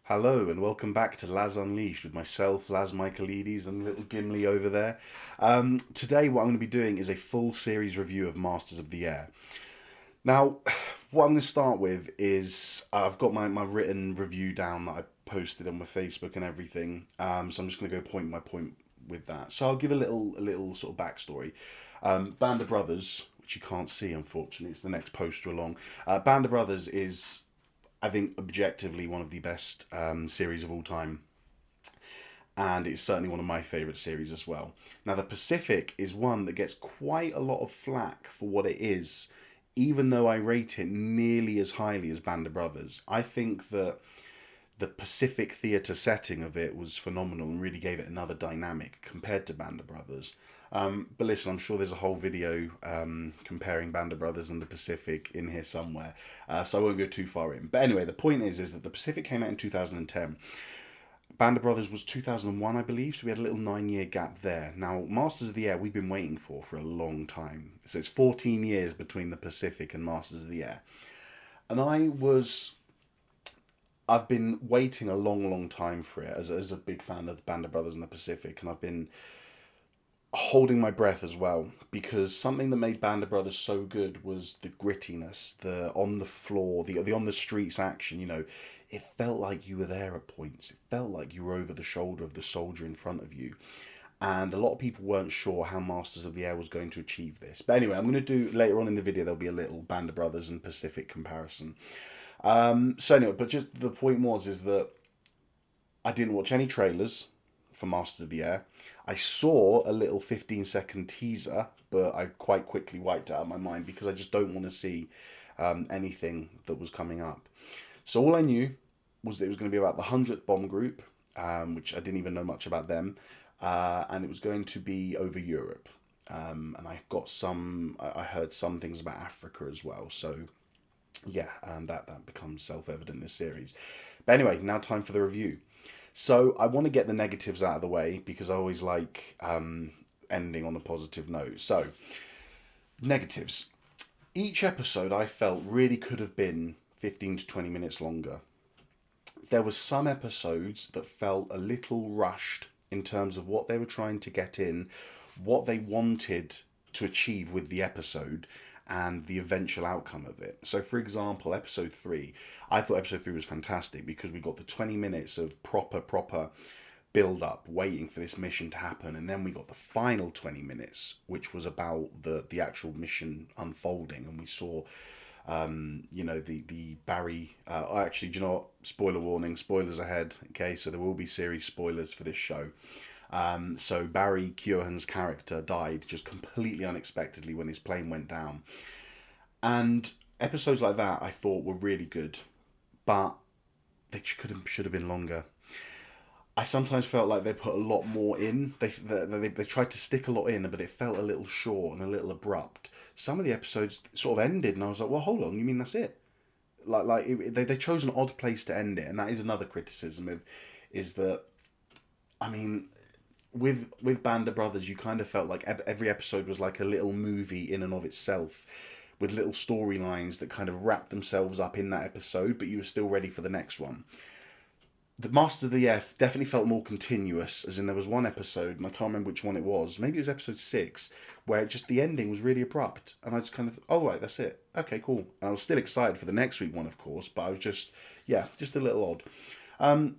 Hello and welcome back to Laz Unleashed with myself, Laz Michaelides, and little Gimli over there. Today, what I'm going to be doing is a full series review of Masters of the Air. Now, what I'm going to start with is I've got my written review down that I posted on my Facebook and everything. So I'm just going to go point by point with that. So I'll give a little sort of backstory. Band of Brothers, which you can't see unfortunately, it's the next poster along. Band of Brothers is, I think, objectively one of the best series of all time, and it's certainly one of my favourite series as well. Now, the Pacific is one that gets quite a lot of flack for what it is, even though I rate it nearly as highly as Band of Brothers. I think that the Pacific theatre setting of it was phenomenal and really gave it another dynamic compared to Band of Brothers. But listen, I'm sure there's a whole video comparing Band of Brothers and the Pacific in here somewhere, so I won't go too far in. But anyway, the point is that the Pacific came out in 2010. Band of Brothers was 2001, I believe, so we had a little 9-year gap there. Now, Masters of the Air, we've been waiting for a long time. So it's 14 years between the Pacific and Masters of the Air. And I've been waiting a long, long time for it as a big fan of the Band of Brothers and the Pacific, and I've been holding my breath as well, because something that made Band of Brothers so good was the grittiness, the on the floor, the on the streets action. It felt like you were there at points. It felt like you were over the shoulder of the soldier in front of you. And a lot of people weren't sure how Masters of the Air was going to achieve this. But anyway, I'm going to do later on in the video, there'll be a little Band of Brothers and Pacific comparison. So anyway, but just the point is that I didn't watch any trailers for Masters of the Air. I saw a little 15-second teaser, but I quite quickly wiped it out of my mind because I just don't want to see anything that was coming up. So all I knew was that it was going to be about the 100th Bomb Group, which I didn't even know much about them, and it was going to be over Europe. And I heard some things about Africa as well. So yeah, that becomes self-evident in this series. But anyway, now time for the review. So I want to get the negatives out of the way because I always like ending on a positive note. So, negatives. Each episode I felt really could have been 15 to 20 minutes longer. There were some episodes that felt a little rushed in terms of what they were trying to get in, what they wanted to achieve with the episode, and the eventual outcome of it. So, for example, episode 3, I thought episode 3 was fantastic because we got the 20 minutes of proper build up, waiting for this mission to happen, and then we got the final 20 minutes, which was about the actual mission unfolding, and we saw. The Barry. Actually, do you know what? Spoiler warning, spoilers ahead. Okay, so there will be series spoilers for this show. So Barry Keoghan's character died just completely unexpectedly when his plane went down. And episodes like that I thought were really good, but they should have been longer. I sometimes felt like they put a lot more in. They tried to stick a lot in, but it felt a little short and a little abrupt. Some of the episodes sort of ended, and I was like, "Well, hold on, you mean that's it?" They chose an odd place to end it, and that is another criticism is that, I mean, with Band of Brothers, you kind of felt like every episode was like a little movie in and of itself, with little storylines that kind of wrapped themselves up in that episode, but you were still ready for the next one. The Master of the Air definitely felt more continuous, as in there was one episode, and I can't remember which one it was. Maybe it was episode 6, where just the ending was really abrupt, and I just kind of, oh right, that's it. Okay, cool. And I was still excited for the next week one, of course, but I was just a little odd.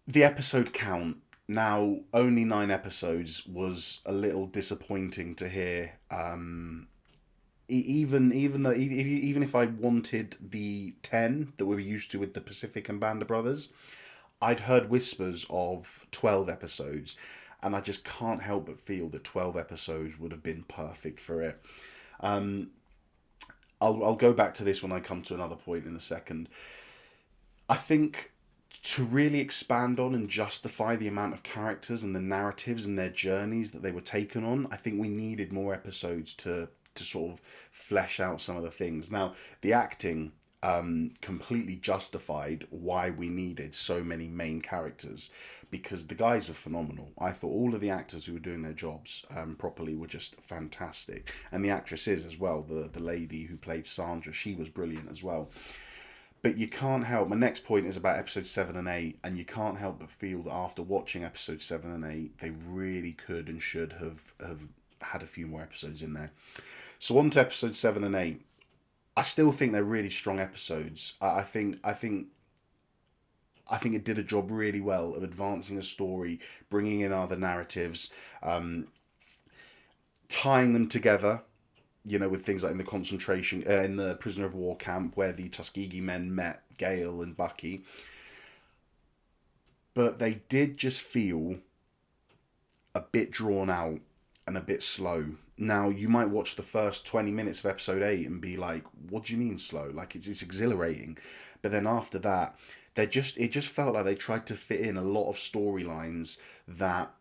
The episode count, now only 9 episodes, was a little disappointing to hear. Even if I wanted the 10 that we were used to with the Pacific and Band of Brothers, I'd heard whispers of 12 episodes, and I just can't help but feel that 12 episodes would have been perfect for it. I'll go back to this when I come to another point in a second. I think to really expand on and justify the amount of characters and the narratives and their journeys that they were taken on, I think we needed more episodes to sort of flesh out some of the things. Now, the acting completely justified why we needed so many main characters, because the guys were phenomenal. I thought all of the actors who were doing their jobs properly were just fantastic, and the actresses as well. The lady who played Sandra, she was brilliant as well. But you can't help. My next point is about episode 7 and 8, and you can't help but feel that after watching episode 7 and 8, they really could and should have had a few more episodes in there. So on to episode 7 and 8. I still think they're really strong episodes. I think it did a job really well of advancing a story, bringing in other narratives, um, tying them together. With things like in the concentration, in the prisoner of war camp where the Tuskegee men met Gale and Bucky, but they did just feel a bit drawn out and a bit slow. Now, you might watch the first 20 minutes of episode 8 and be like, what do you mean slow? Like, it's exhilarating. But then after that, it just felt like they tried to fit in a lot of storylines that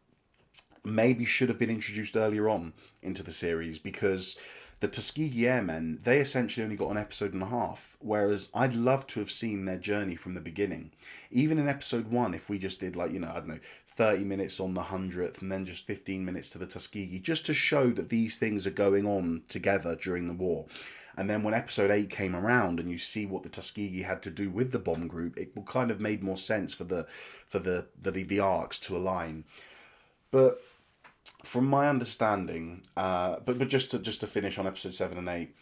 maybe should have been introduced earlier on into the series, because the Tuskegee Airmen, they essentially only got an episode and a half, whereas I'd love to have seen their journey from the beginning. Even in episode 1, if we just did, like, I don't know, 30 minutes on the 100th and then just 15 minutes to the Tuskegee, just to show that these things are going on together during the war. And then when episode 8 came around and you see what the Tuskegee had to do with the bomb group, it kind of made more sense for the arcs to align. But from my understanding, but just to finish on episode 7 and 8,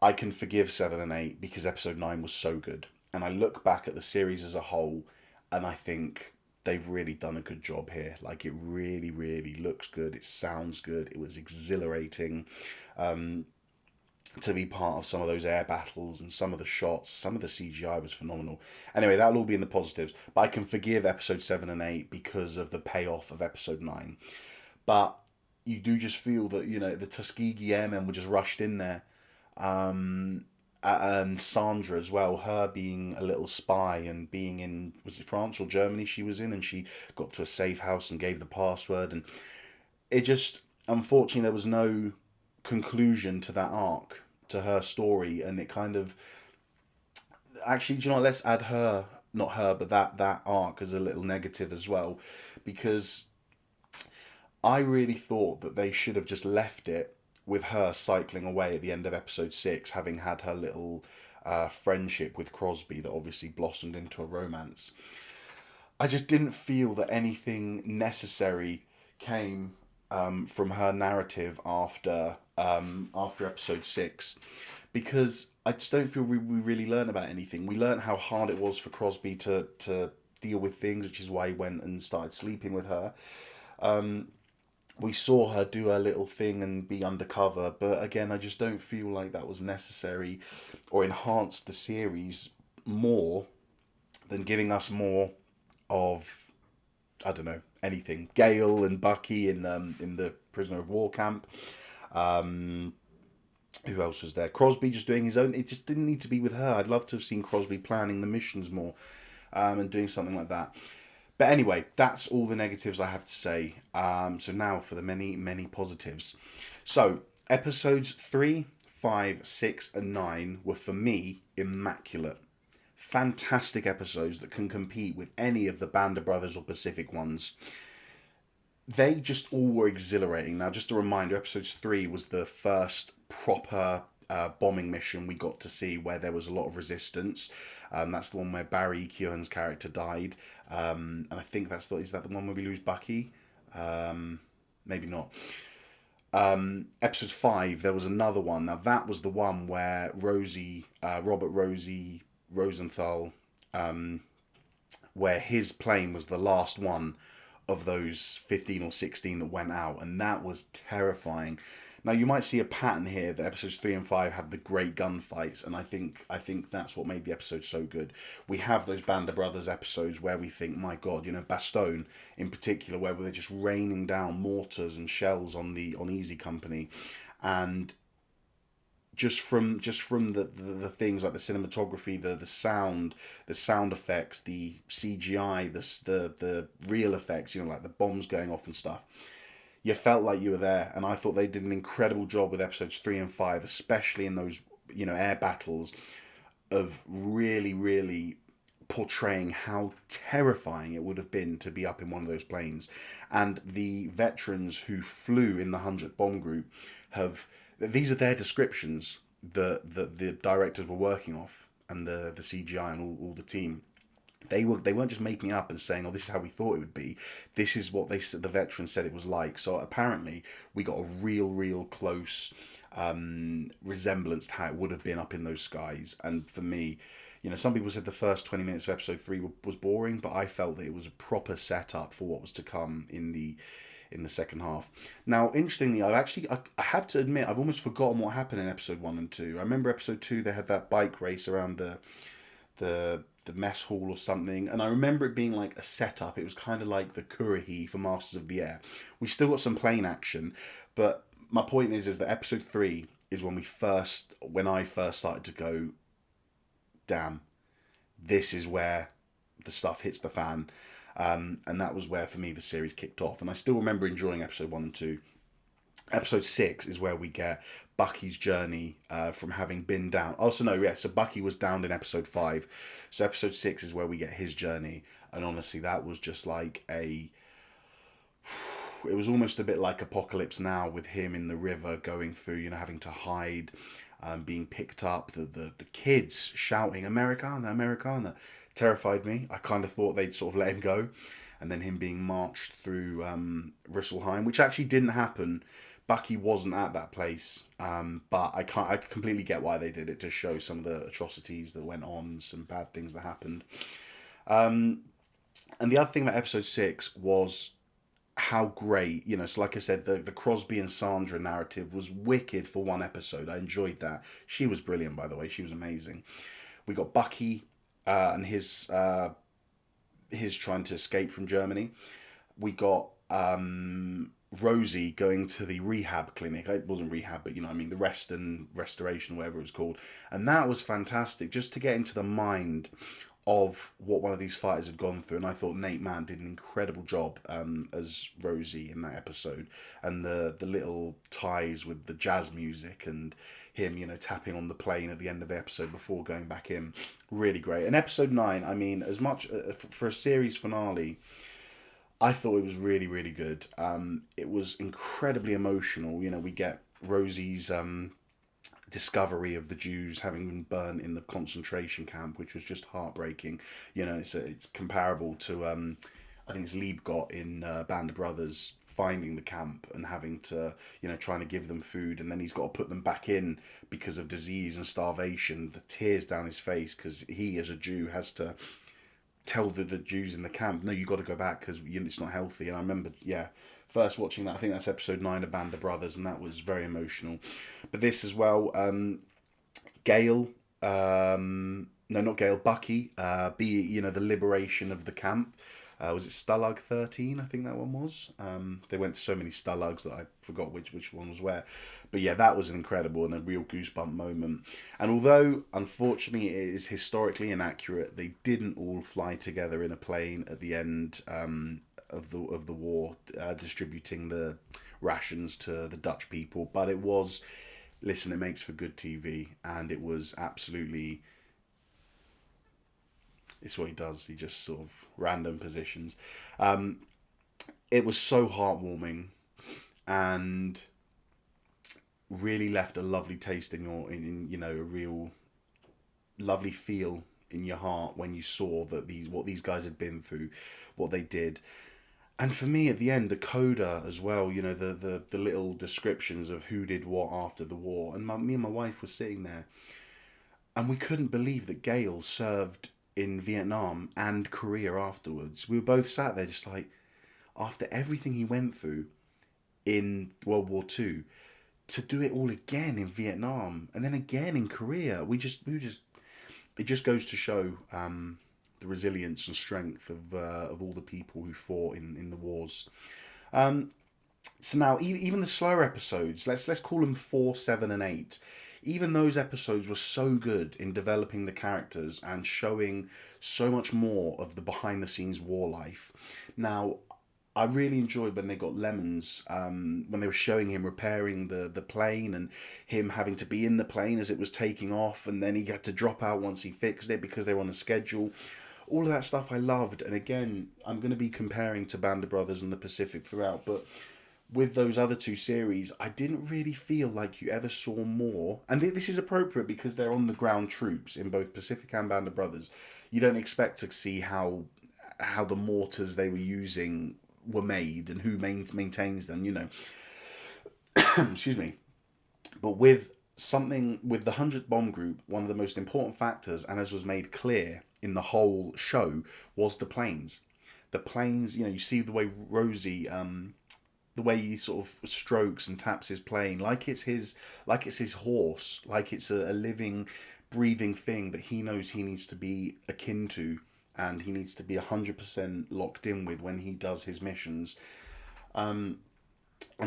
I can forgive 7 and 8 because episode 9 was so good, and I look back at the series as a whole, and I think they've really done a good job here. Like, it really, really looks good. It sounds good. It was exhilarating. To be part of some of those air battles and some of the shots, some of the CGI was phenomenal. Anyway, that'll all be in the positives, but I can forgive episode 7 and 8 because of the payoff of episode 9. But you do just feel that the Tuskegee Airmen were just rushed in there, and Sandra as well. Her being a little spy and being in, was it France or Germany she was in, and she got to a safe house and gave the password, and it just, unfortunately there was no conclusion to that arc, to her story, and it kind of, actually, do you know what, let's add her, not her, but that arc as a little negative as well, because I really thought that they should have just left it with her cycling away at the end of episode 6, having had her little friendship with Crosby that obviously blossomed into a romance. I just didn't feel that anything necessary came from her narrative after episode 6, because I just don't feel we really learn about anything. We learned how hard it was for Crosby to deal with things, which is why he went and started sleeping with her. We saw her do her little thing and be undercover, but again, I just don't feel like that was necessary or enhanced the series more than giving us more of, I don't know, anything. Gale and Bucky in the prisoner of war camp. Who else was there? Crosby just doing his own. It just didn't need to be with her. I'd love to have seen Crosby planning the missions more, and doing something like that. But anyway, that's all the negatives I have to say. So now for the many, many positives. So episodes 3, 5, 6, and 9 were for me immaculate. Fantastic episodes that can compete with any of the Band of Brothers or Pacific ones. They just all were exhilarating. Now, just a reminder, episode 3 was the first proper bombing mission we got to see, where there was a lot of resistance. That's the one where Barry Keoghan's character died. And I think is that the one where we lose Bucky? Maybe not. Episode 5, there was another one. Now, that was the one where Robert Rosenthal, where his plane was the last one of those 15 or 16 that went out, and that was terrifying. Now, you might see a pattern here that episodes 3 and 5 have the great gunfights, and I think that's what made the episode so good. We have those Band of Brothers episodes where we think, my God, Bastogne in particular, where they're just raining down mortars and shells on Easy Company, and just from the things like the cinematography, the sound effects, the CGI, the real effects, like the bombs going off and stuff, you felt like you were there. And I thought they did an incredible job with episodes 3 and 5, especially in those air battles, of really, really portraying how terrifying it would have been to be up in one of those planes. And the veterans who flew in the 100th Bomb Group these are their descriptions that the directors were working off. and the CGI and all the team. They weren't just making up and saying, "Oh, this is how we thought it would be." This is what the veterans said it was like. So apparently, we got a real close resemblance to how it would have been up in those skies. And for me, some people said the first 20 minutes of episode 3 was boring, but I felt that it was a proper setup for what was to come in the second half. Now, interestingly, I have to admit I've almost forgotten what happened in episode 1 and 2. I remember episode 2 they had that bike race around the mess hall or something, and I remember it being like a setup. It was kind of like the Kurihi for Masters of the Air. We still got some plane action, but my point is that episode 3 is when I first started to go, damn, this is where the stuff hits the fan. And that was where, for me, the series kicked off. And I still remember enjoying episode 1 and 2. Episode 6 is where we get Bucky's journey from having been down. Also, no, yeah, so Bucky was downed in episode 5. So episode 6 is where we get his journey. And honestly, that was just like it was almost a bit like Apocalypse Now, with him in the river going through, having to hide, being picked up. The kids shouting, "Americana, Americana," terrified me. I kind of thought they'd sort of let him go. And then him being marched through Rüsselsheim, which actually didn't happen. Bucky wasn't at that place, but I completely get why they did it, to show some of the atrocities that went on, some bad things that happened. And the other thing about episode 6 was how great, so like I said, the Crosby and Sandra narrative was wicked for one episode. I enjoyed that. She was brilliant, by the way. She was amazing. We got Bucky and his trying to escape from Germany. We got Rosie going to the rehab clinic. It wasn't rehab, but the restoration, whatever it was called. And that was fantastic, just to get into the mind of what one of these fighters had gone through. And I thought Nate Mann did an incredible job as Rosie in that episode. And the little ties with the jazz music and him, tapping on the plane at the end of the episode before going back in. Really great. And episode 9, as much for a series finale, I thought it was really good. It was incredibly emotional. We get Rosie's discovery of the Jews having been burnt in the concentration camp, which was just heartbreaking. It's comparable to I think it's Liebgott in Band of Brothers, finding the camp and having to, trying to give them food, and then he's got to put them back in because of disease and starvation. The tears down his face because he, as a Jew, has to tell the Jews in the camp, no, you got to go back because it's not healthy. And I remember, first watching that, I think that's episode 9 of Band of Brothers, and that was very emotional. But this as well, Gale, no, not Gale, Bucky, the liberation of the camp. Was it Stalag 13? I think that one was. They went to so many Stalags that I forgot which one was where. But yeah, that was incredible and a real goosebump moment. And although, unfortunately, it is historically inaccurate, they didn't all fly together in a plane at the end of the war, distributing the rations to the Dutch people. But it was, listen, it makes for good TV, and it was absolutely... It's what he does. He just sort of random positions. It was so heartwarming, and really left a lovely taste in a real lovely feel in your heart when you saw that what these guys had been through, what they did. And for me, at the end, the coda as well, the little descriptions of who did what after the war. And me and my wife were sitting there, and we couldn't believe that Gale served in Vietnam and Korea afterwards. We were both sat there just like, after everything he went through in World War II, to do it all again in Vietnam and then again in Korea, it just goes to show the resilience and strength of all the people who fought in the wars. So now, even the slower episodes, let's call them 4, 7, and 8. Even those episodes were so good in developing the characters and showing so much more of the behind-the-scenes war life. Now, I really enjoyed when they got Lemons, when they were showing him repairing the plane and him having to be in the plane as it was taking off, and then he had to drop out once he fixed it because they were on a schedule. All of that stuff I loved. And again, I'm going to be comparing to Band of Brothers and the Pacific throughout, but with those other two series, I didn't really feel like you ever saw more. And this is appropriate because they're on the ground troops in both Pacific and Band of Brothers. You don't expect to see how the mortars they were using were made and who maintains them. Excuse me. But with the 100th Bomb Group, one of the most important factors, and as was made clear in the whole show, was the planes. The planes, you see the way Rosie, the way he sort of strokes and taps his plane, like it's his horse, like it's a living, breathing thing that he knows he needs to be akin to, and he needs to be 100% locked in with when he does his missions. And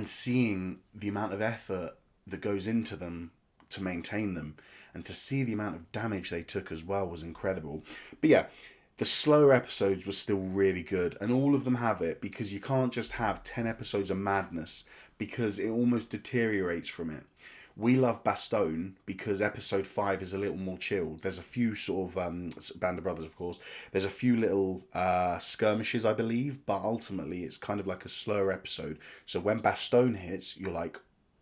seeing the amount of effort that goes into them to maintain them, and to see the amount of damage they took as well, was incredible. But yeah, the slower episodes were still really good, and all of them have it, because you can't just have 10 episodes of madness, because it almost deteriorates from it. We love Bastogne because episode 5 is a little more chilled. There's a few sort of Band of Brothers, of course. There's a few little skirmishes, I believe, but ultimately it's kind of like a slower episode. So when Bastogne hits, you're like,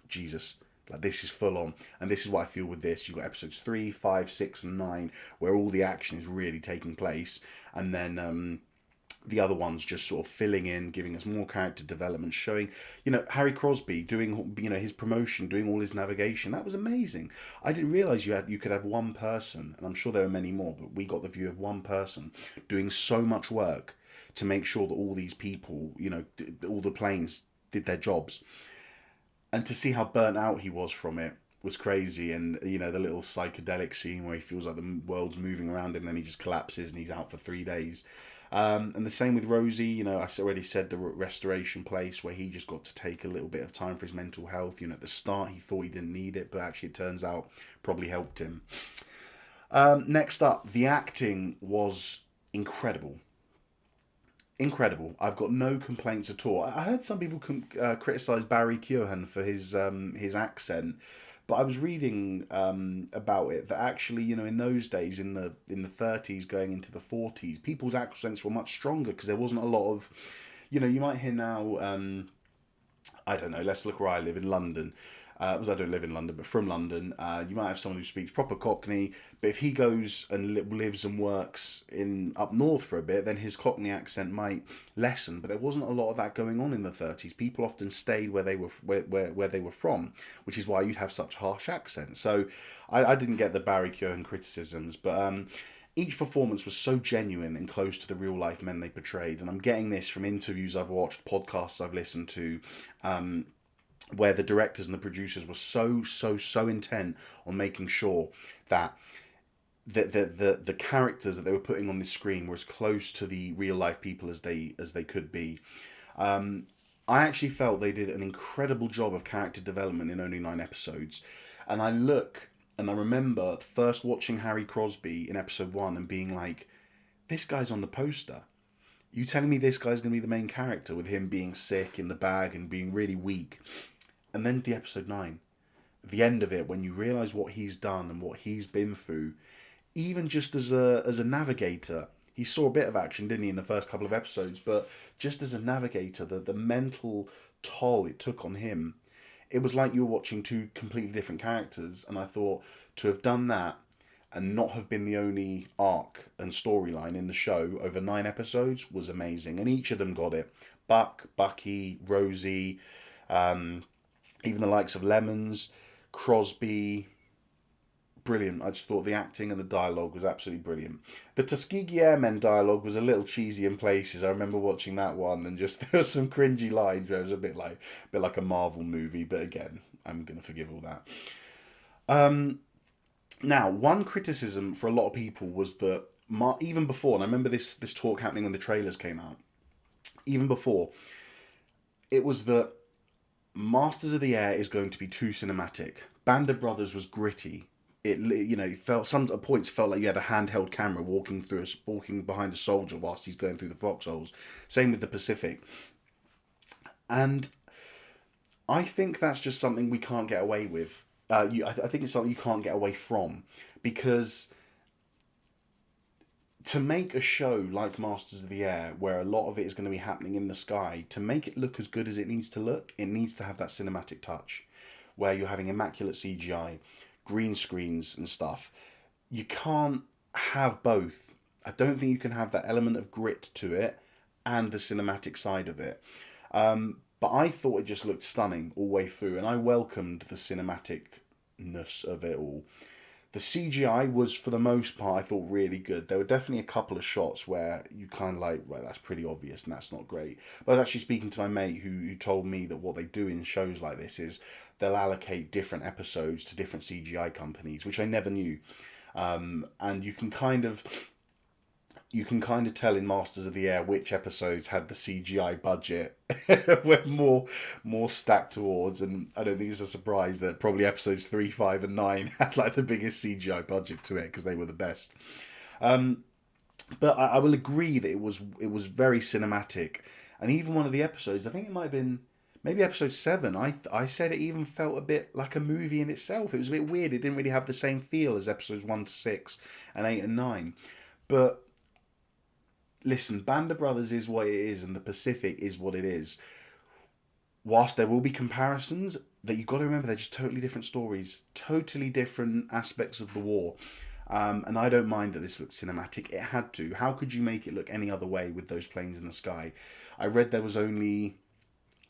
Jesus, like this is full on. And this is what I feel with this. You've got episodes 3, 5, 6, and 9, where all the action is really taking place, and then the other ones just sort of filling in, giving us more character development, showing, Harry Crosby doing, his promotion, doing all his navigation. That was amazing. I didn't realize you could have one person, and I'm sure there are many more, but we got the view of one person doing so much work to make sure that all these people, all the planes did their jobs. And to see how burnt out he was from it was crazy. And the little psychedelic scene where he feels like the world's moving around him, and then he just collapses and he's out for 3 days. And the same with Rosie. I already said the restoration place, where he just got to take a little bit of time for his mental health. At the start he thought he didn't need it, but actually it turns out probably helped him. Next up, the acting was incredible. Incredible. I've got no complaints at all. I heard some people criticize Barry Keoghan for his accent, but I was reading about it, that actually, in those days, in the 30s going into the 40s, people's accents were much stronger, because there wasn't a lot of, you might hear now. I don't know. Let's look where I live in London. Because I don't live in London, but from London, you might have someone who speaks proper Cockney. But if he goes and lives and works in up north for a bit, then his Cockney accent might lessen. But there wasn't a lot of that going on in the 30s. People often stayed where they were where they were from, which is why you'd have such harsh accents. So I didn't get the Barry Keoghan criticisms, but each performance was so genuine and close to the real life men they portrayed. And I'm getting this from interviews I've watched, podcasts I've listened to, where the directors and the producers were so intent on making sure that the characters that they were putting on the screen were as close to the real life people as they could be. I actually felt they did an incredible job of character development in only 9 episodes. And I remember first watching Harry Crosby in episode 1 and being like, this guy's on the poster. You telling me this guy's going to be the main character, with him being sick in the bag and being really weak? And then the episode 9, the end of it, when you realise what he's done and what he's been through, even just as a navigator, he saw a bit of action, didn't he, in the first couple of episodes, but just as a navigator, the mental toll it took on him, it was like you were watching two completely different characters. And I thought, to have done that and not have been the only arc and storyline in the show over 9 episodes was amazing. And each of them got it. Bucky, Rosie, even the likes of Lemons, Crosby, brilliant. I just thought the acting and the dialogue was absolutely brilliant. The Tuskegee Airmen dialogue was a little cheesy in places. I remember watching that one, and just there were some cringy lines where it was a bit like a Marvel movie. But again, I'm gonna forgive all that. Now, one criticism for a lot of people was that even before, and I remember this talk happening when the trailers came out. Even before, it was that Masters of the Air is going to be too cinematic. Band of Brothers was gritty. It felt, some at points felt like you had a handheld camera walking behind a soldier whilst he's going through the foxholes. Same with the Pacific. And I think that's just something we can't get away with. I think it's something you can't get away from, because to make a show like Masters of the Air, where a lot of it is going to be happening in the sky, to make it look as good as it needs to look, it needs to have that cinematic touch, where you're having immaculate CGI, green screens and stuff. You can't have both. I don't think you can have that element of grit to it and the cinematic side of it. But I thought it just looked stunning all the way through, and I welcomed the cinematicness of it all. The CGI was, for the most part, I thought really good. There were definitely a couple of shots where you kind of like, well, that's pretty obvious and that's not great. But I was actually speaking to my mate who told me that what they do in shows like this is they'll allocate different episodes to different CGI companies, which I never knew. And you can kind of tell in Masters of the Air which episodes had the CGI budget were more stacked towards, and I don't think it's a surprise that probably episodes 3, 5, and 9 had like the biggest CGI budget to it because they were the best. Um, but I will agree that it was very cinematic, and even one of the episodes, I think it might have been maybe episode 7. I said it even felt a bit like a movie in itself. It was a bit weird. It didn't really have the same feel as episodes 1 to 6 and 8 and 9, but listen, Band of Brothers is what it is, and the Pacific is what it is. Whilst there will be comparisons, that you've got to remember they're just totally different stories, totally different aspects of the war. And I don't mind that this looks cinematic. It had to. How could you make it look any other way with those planes in the sky? I read there was only,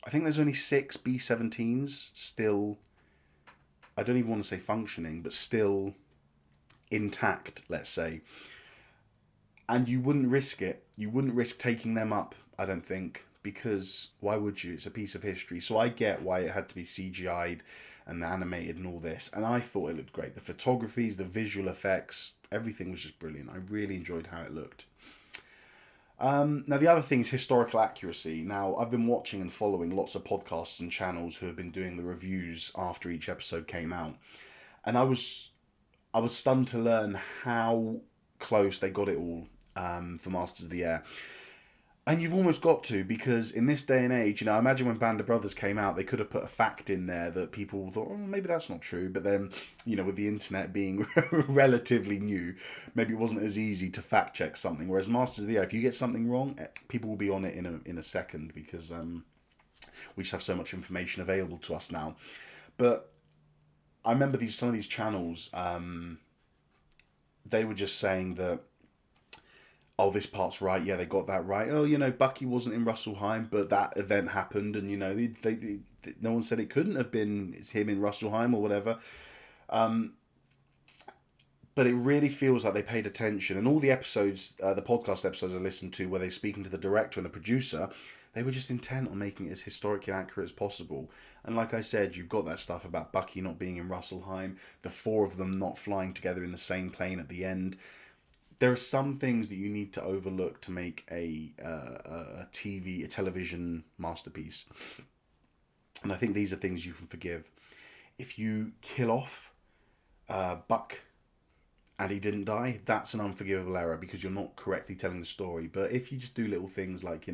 I think there's only 6 B-17s still. I don't even want to say functioning, but still intact, let's say. And you wouldn't risk it. You wouldn't risk taking them up, I don't think, because why would you? It's a piece of history. So I get why it had to be CGI'd and animated and all this. And I thought it looked great. The photographies, the visual effects, everything was just brilliant. I really enjoyed how it looked. Now, the other thing is historical accuracy. Now, I've been watching and following lots of podcasts and channels who have been doing the reviews after each episode came out. And I was stunned to learn how close they got it all for Masters of the Air. And you've almost got to, because in this day and age, I imagine when Band of Brothers came out, they could have put a fact in there that people thought, oh, maybe that's not true. But then, with the internet being relatively new, maybe it wasn't as easy to fact check something. Whereas Masters of the Air, if you get something wrong, people will be on it in a second, because we just have so much information available to us now. But I remember some of these channels, they were just saying that, oh, this part's right. Yeah, they got that right. Oh, Bucky wasn't in Russellheim, but that event happened, and no one said it couldn't have been him in Russellheim or whatever. But it really feels like they paid attention, and all the episodes, the podcast episodes I listened to, where they're speaking to the director and the producer, they were just intent on making it as historically accurate as possible. And like I said, you've got that stuff about Bucky not being in Russellheim, the 4 of them not flying together in the same plane at the end. There are some things that you need to overlook to make a television masterpiece. And I think these are things you can forgive. If you kill off Buck and he didn't die, that's an unforgivable error, because you're not correctly telling the story. But if you just do little things like,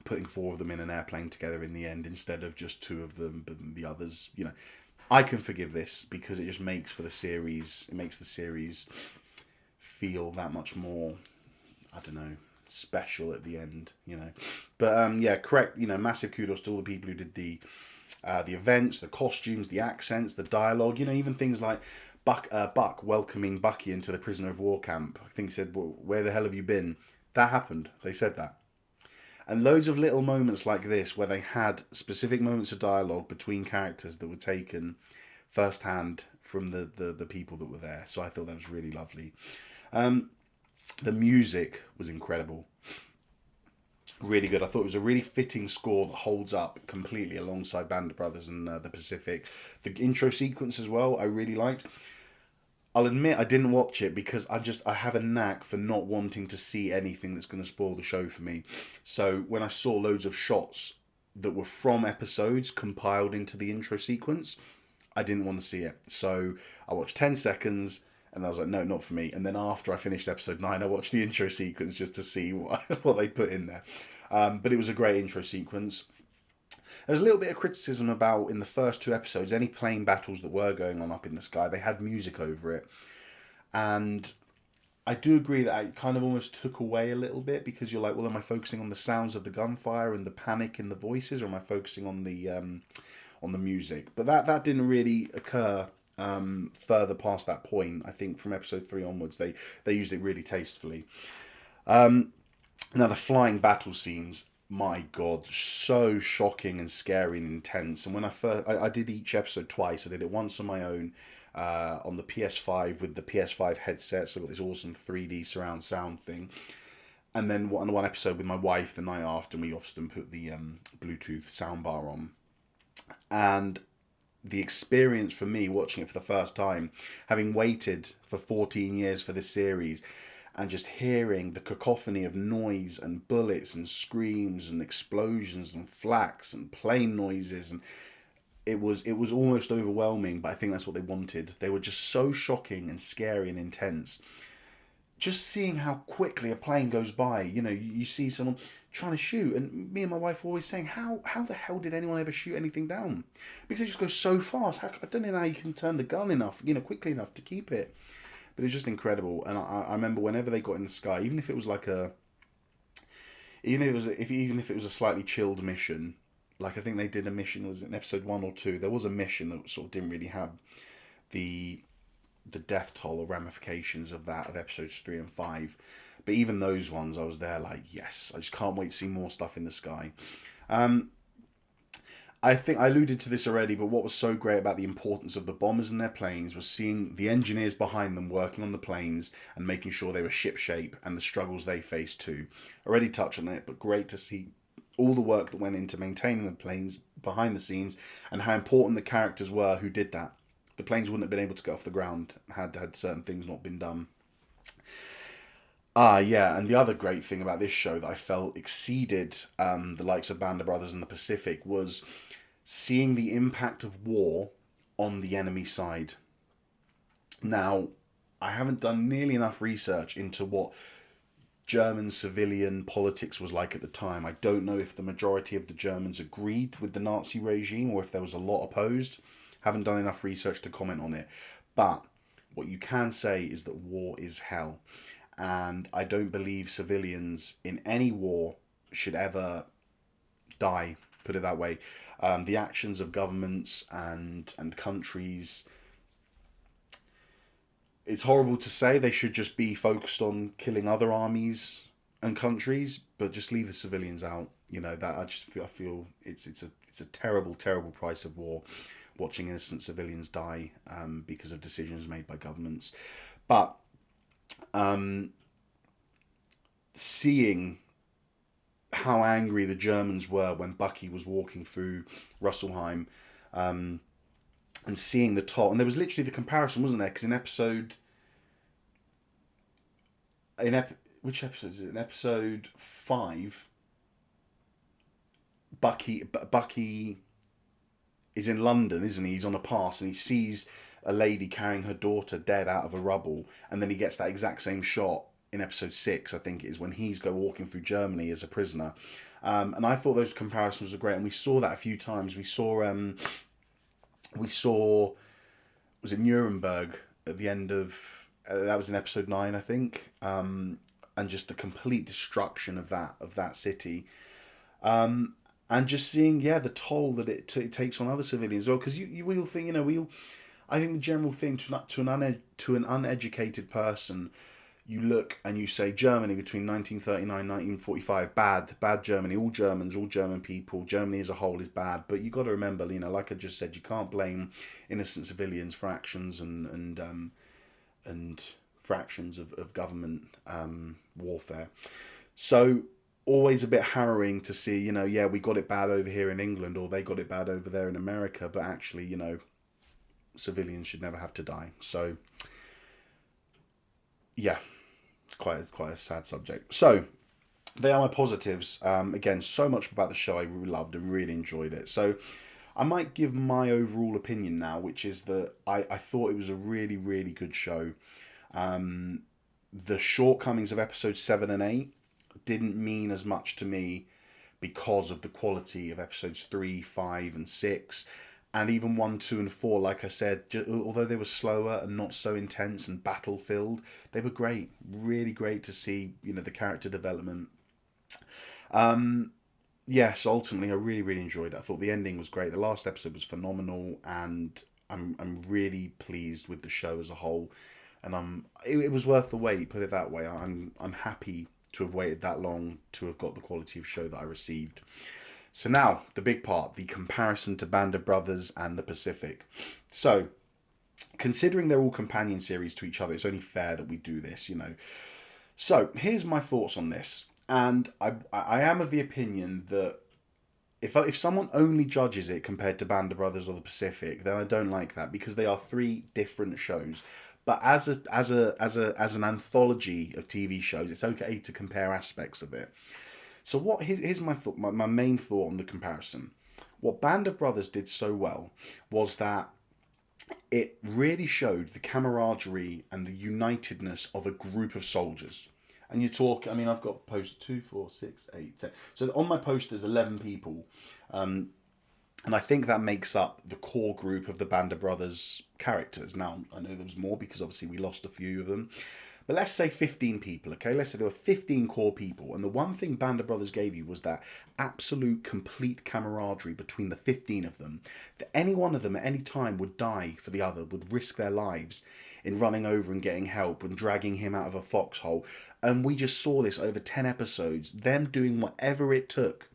putting 4 of them in an airplane together in the end instead of just 2 of them, but the others, I can forgive this, because it just makes for the series. It makes the series feel that much more, I don't know, special at the end. But yeah, correct. Massive kudos to all the people who did the events, the costumes, the accents, the dialogue. Even things like Buck welcoming Bucky into the prisoner of war camp. I think he said, well, "Where the hell have you been?" That happened. They said that. And loads of little moments like this, where they had specific moments of dialogue between characters that were taken firsthand from the people that were there. So I thought that was really lovely. The music was incredible. Really good. I thought it was a really fitting score that holds up completely alongside Band of Brothers and the Pacific. The intro sequence as well, I really liked. I'll admit I didn't watch it because I have a knack for not wanting to see anything that's going to spoil the show for me. So when I saw loads of shots that were from episodes compiled into the intro sequence, I didn't want to see it. So I watched 10 seconds and I was like, no, not for me. And then after I finished episode 9, I watched the intro sequence just to see what they put in there. But it was a great intro sequence. There's a little bit of criticism about, in the first 2 episodes, any plane battles that were going on up in the sky, they had music over it. And I do agree that it kind of almost took away a little bit, because you're like, well, am I focusing on the sounds of the gunfire and the panic in the voices, or am I focusing on the music? But that didn't really occur further past that point. I think from episode 3 onwards, they used it really tastefully. Um, Now the flying battle scenes, my god, so shocking and scary and intense. And when I did each episode twice. I did it once on my own, on the PS5 with the PS5 headset, so I got this awesome 3D surround sound thing. And then one episode with my wife the night after, and we often put the Bluetooth soundbar on. And the experience for me watching it for the first time, having waited for 14 years for this series, and just hearing the cacophony of noise and bullets and screams and explosions and flaks and plane noises, and it was almost overwhelming. But I think that's what they wanted. They were just so shocking and scary and intense. Just seeing how quickly a plane goes by, you see someone trying to shoot, and me and my wife were always saying, how the hell did anyone ever shoot anything down? Because it just goes so fast. I don't know how you can turn the gun enough, quickly enough to keep it. But it was just incredible. And I remember whenever they got in the sky, even if it was like even if it was a slightly chilled mission, like I think they did a mission, was it in episode 1 or 2? There was a mission that sort of didn't really have the death toll or ramifications of that, of episodes 3 and 5. But even those ones, I was there like, yes, I just can't wait to see more stuff in the sky. Um, I think I alluded to this already, but what was so great about the importance of the bombers and their planes was seeing the engineers behind them working on the planes and making sure they were shipshape, and the struggles they faced too. Already touched on it, but great to see all the work that went into maintaining the planes behind the scenes, and how important the characters were who did that. The planes wouldn't have been able to get off the ground had certain things not been done. Yeah, and the other great thing about this show that I felt exceeded the likes of Band of Brothers and the Pacific was seeing the impact of war on the enemy side. Now, I haven't done nearly enough research into what German civilian politics was like at the time. I don't know if the majority of the Germans agreed with the Nazi regime or if there was a lot opposed. Haven't done enough research to comment on it. But what you can say is that war is hell. And I don't believe civilians in any war should ever die, put it that way. The actions of governments and countries, it's horrible to say they should just be focused on killing other armies and countries, but just leave the civilians out. That I feel it's a terrible price of war, watching innocent civilians die because of decisions made by governments. But seeing how angry the Germans were when Bucky was walking through Russelheim, and seeing the toll, and there was literally the comparison, wasn't there? Because which episode is it? In episode 5, Bucky is in London, isn't he? He's on a pass and he sees a lady carrying her daughter dead out of a rubble, and then he gets that exact same shot in episode 6, I think it is, when he's walking through Germany as a prisoner. And I thought those comparisons were great, and we saw that a few times. We saw was it Nuremberg at the end of that was in episode 9, I think, and just the complete destruction of that city. And just seeing, the toll that it takes on other civilians as well. Because we all think, I think the general thing to an uneducated person, you look and you say Germany between 1939 and 1945, bad Germany, all Germans, all German people, Germany as a whole is bad. But you got to remember, like I just said, you can't blame innocent civilians for actions and for actions of government warfare. So always a bit harrowing to see, we got it bad over here in England, or they got it bad over there in America, but actually, civilians should never have to die. So, yeah, quite a sad subject. So, they are my positives. Again, so much about the show I really loved and really enjoyed it. So, I might give my overall opinion now, which is that I thought it was a really, really good show. The shortcomings of episodes 7 and 8 didn't mean as much to me because of the quality of episodes 3, 5, and 6, And even 1, 2, and 4, like I said, although they were slower and not so intense and battle filled, they were great. Really great to see, the character development. Yes, ultimately, I really, really enjoyed it. I thought the ending was great. The last episode was phenomenal, and I'm really pleased with the show as a whole. And it was worth the wait. Put it that way. I'm happy to have waited that long to have got the quality of show that I received. So now the big part, the comparison to Band of Brothers and the Pacific. So considering they're all companion series to each other, it's only fair that we do this. So here's my thoughts on this, and I am of the opinion that if someone only judges it compared to Band of Brothers or the Pacific, then I don't like that because they are three different shows. But as an anthology of TV shows, it's okay to compare aspects of it. So here's my thought, my main thought on the comparison. What Band of Brothers did so well was that it really showed the camaraderie and the unitedness of a group of soldiers. And you talk, I mean, I've got post 2, 4, 6, 8, 10. So on my post, there's 11 people. And I think that makes up the core group of the Band of Brothers characters. Now, I know there was more because obviously we lost a few of them. But let's say 15 people, okay? Let's say there were 15 core people. And the one thing Band of Brothers gave you was that absolute complete camaraderie between the 15 of them. That any one of them at any time would die for the other, would risk their lives in running over and getting help and dragging him out of a foxhole. And we just saw this over 10 episodes, them doing whatever it took.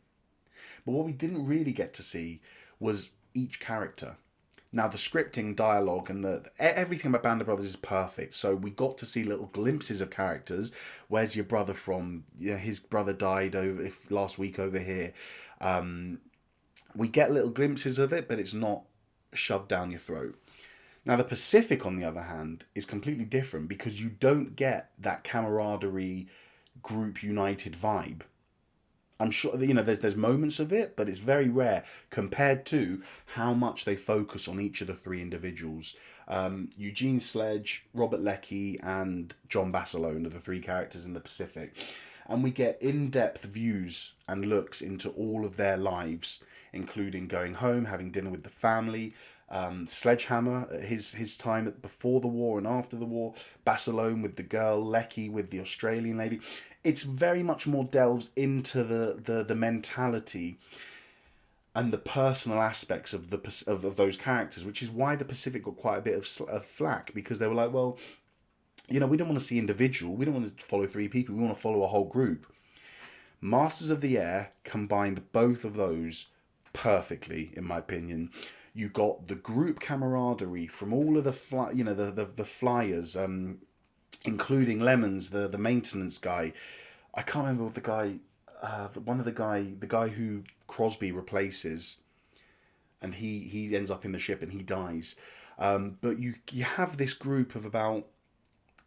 But what we didn't really get to see was each character. Now, the scripting, dialogue, and everything about Band of Brothers is perfect. So we got to see little glimpses of characters. Where's your brother from? Yeah, his brother died last week over here. We get little glimpses of it, but it's not shoved down your throat. Now, the Pacific, on the other hand, is completely different because you don't get that camaraderie, group united vibe. I'm sure there's moments of it, but it's very rare compared to how much they focus on each of the three individuals. Eugene Sledge, Robert Leckie, and John Basilone are the three characters in the Pacific, and we get in-depth views and looks into all of their lives, including going home, having dinner with the family. Sledgehammer, his time before the war and after the war, Basilone with the girl, Leckie with the Australian lady. It's very much more delves into the mentality and the personal aspects of of those characters, which is why the Pacific got quite a bit of flack, because they were like, well, we don't want to see individual, we don't want to follow three people, we want to follow a whole group. Masters of the Air combined both of those perfectly, in my opinion. You got the group camaraderie from all of the the flyers, including Lemons, the maintenance guy. I can't remember what the guy, the guy who Crosby replaces, and he ends up in the ship and he dies. But you have this group of about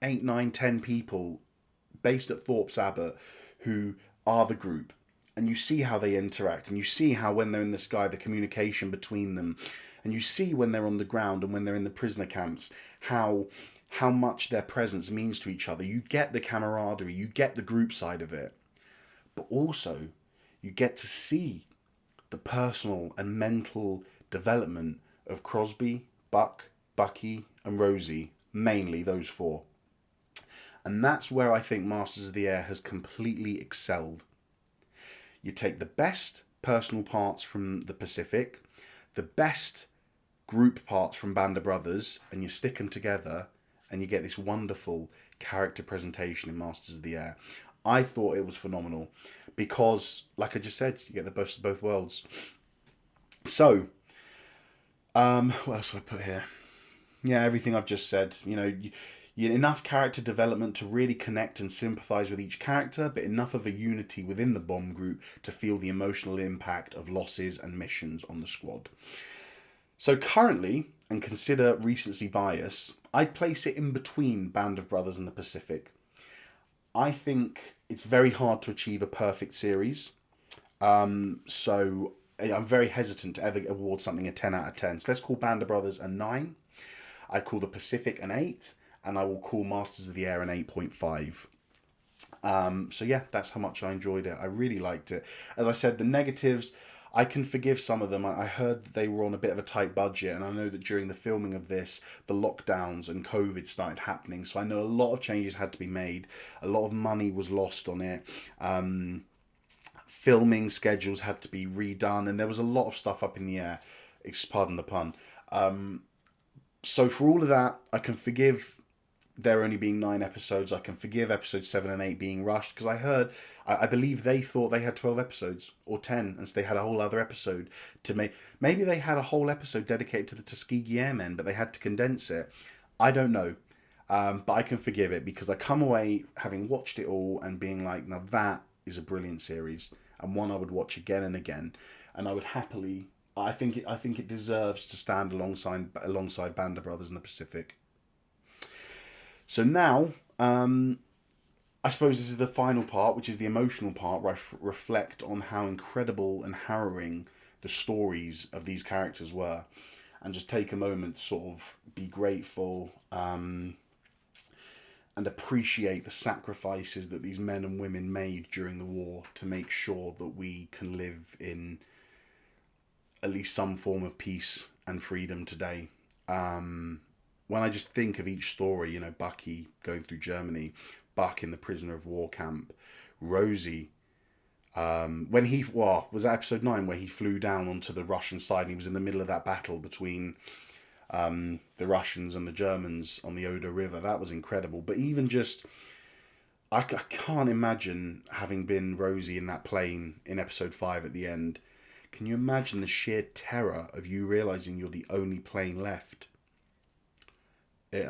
8, 9, 10 people based at Thorpe's Abbot who are the group. And you see how they interact, and you see how when they're in the sky, the communication between them, and you see when they're on the ground and when they're in the prisoner camps, how much their presence means to each other. You get the camaraderie, you get the group side of it, but also you get to see the personal and mental development of Crosby, Buck, Bucky, and Rosie, mainly those four. And that's where I think Masters of the Air has completely excelled. You take the best personal parts from the Pacific, the best group parts from Band of Brothers, and you stick them together, and you get this wonderful character presentation in Masters of the Air. I thought it was phenomenal because, like I just said, you get the best of both worlds. So, what else do I put here? Yeah, everything I've just said. Enough character development to really connect and sympathise with each character, but enough of a unity within the bomb group to feel the emotional impact of losses and missions on the squad. So currently, and consider recency bias, I'd place it in between Band of Brothers and the Pacific. I think it's very hard to achieve a perfect series, so I'm very hesitant to ever award something a 10 out of 10. So let's call Band of Brothers a 9. I'd call the Pacific an 8. And I will call Masters of the Air an 8.5. So yeah, that's how much I enjoyed it. I really liked it. As I said, the negatives, I can forgive some of them. I heard that they were on a bit of a tight budget, and I know that during the filming of this, the lockdowns and COVID started happening. So I know a lot of changes had to be made. A lot of money was lost on it. Filming schedules had to be redone, and there was a lot of stuff up in the air. Pardon the pun. So for all of that, I can forgive there only being 9 episodes. I can forgive episodes 7 and 8 being rushed, because I believe they thought they had 12 episodes or 10, and so they had a whole other episode to make. Maybe they had a whole episode dedicated to the Tuskegee Airmen, but they had to condense it. I don't know. But I can forgive it, because I come away having watched it all and being like, now that is a brilliant series, and one I would watch again and again, and I would happily. I think it deserves to stand alongside Band of Brothers in the Pacific. So now, I suppose this is the final part, which is the emotional part, where I reflect on how incredible and harrowing the stories of these characters were, and just take a moment to sort of be grateful, and appreciate the sacrifices that these men and women made during the war to make sure that we can live in at least some form of peace and freedom today. When I just think of each story, you know, Bucky going through Germany, Buck in the prisoner of war camp, Rosie, when he, well, was that episode 9 where he flew down onto the Russian side and he was in the middle of that battle between the Russians and the Germans on the Oder River. That was incredible. But even just, I can't imagine having been Rosie in that plane in episode 5 at the end. Can you imagine the sheer terror of you realizing you're the only plane left? It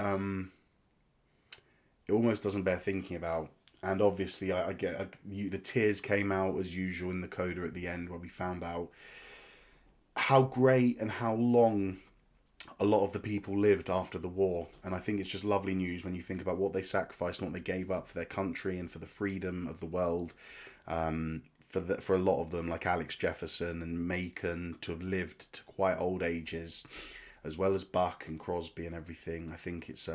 almost doesn't bear thinking about. And obviously, the tears came out as usual in the coda at the end, where we found out how great and how long a lot of the people lived after the war. And I think it's just lovely news when you think about what they sacrificed and what they gave up for their country and for the freedom of the world. For a lot of them, like Alex Jefferson and Macon, to have lived to quite old ages, as well as Buck and Crosby and everything. I think it's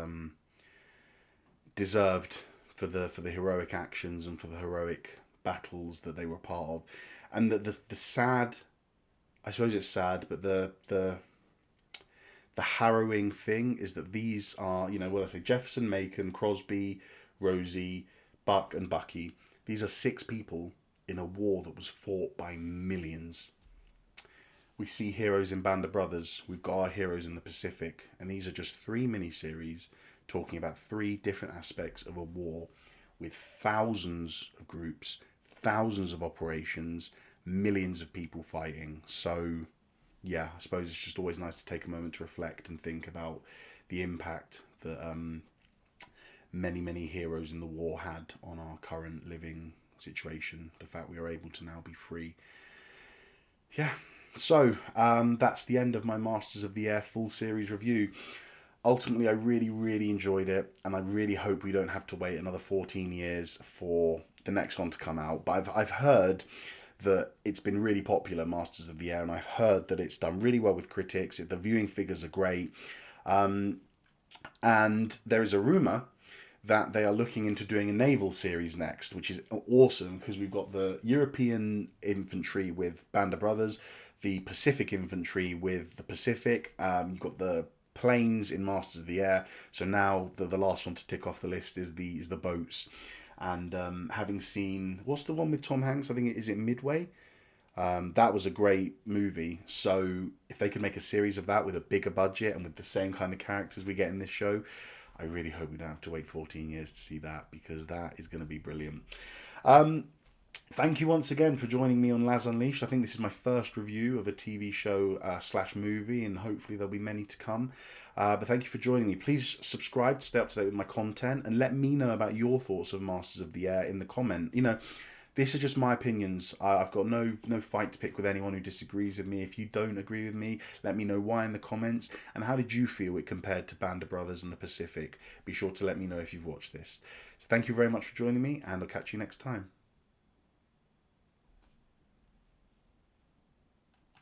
deserved for the heroic actions and for the heroic battles that they were part of. And the sad, I suppose it's sad, but the harrowing thing is that these are, you know, what I say, Jefferson, Macon, Crosby, Rosie, Buck and Bucky. These are 6 people in a war that was fought by millions. We see heroes in Band of Brothers. We've got our heroes in the Pacific. And these are just 3 miniseries talking about 3 different aspects of a war with thousands of groups, thousands of operations, millions of people fighting. So, yeah, I suppose it's just always nice to take a moment to reflect and think about the impact that many, many heroes in the war had on our current living situation. The fact we are able to now be free. Yeah. So, that's the end of my Masters of the Air full series review. Ultimately, I really, really enjoyed it, and I really hope we don't have to wait another 14 years for the next one to come out. But I've heard that it's been really popular, Masters of the Air, and I've heard that it's done really well with critics. The viewing figures are great. And there is a rumour that they are looking into doing a naval series next, which is awesome, because we've got the European infantry with Band of Brothers, the Pacific infantry with the Pacific, you've got the planes in Masters of the Air. So now the last one to tick off the list is the boats. And having seen, what's the one with Tom Hanks? I think is it Midway? That was a great movie. So if they could make a series of that with a bigger budget and with the same kind of characters we get in this show, I really hope we don't have to wait 14 years to see that, because that is going to be brilliant. Thank you once again for joining me on Laz Unleashed. I think this is my first review of a TV show / movie, and hopefully there'll be many to come. But thank you for joining me. Please subscribe to stay up to date with my content, and let me know about your thoughts of Masters of the Air in the comment. You know, this are just my opinions. I've got no fight to pick with anyone who disagrees with me. If you don't agree with me, let me know why in the comments. And how did you feel it compared to Band of Brothers and the Pacific? Be sure to let me know if you've watched this. So thank you very much for joining me, and I'll catch you next time.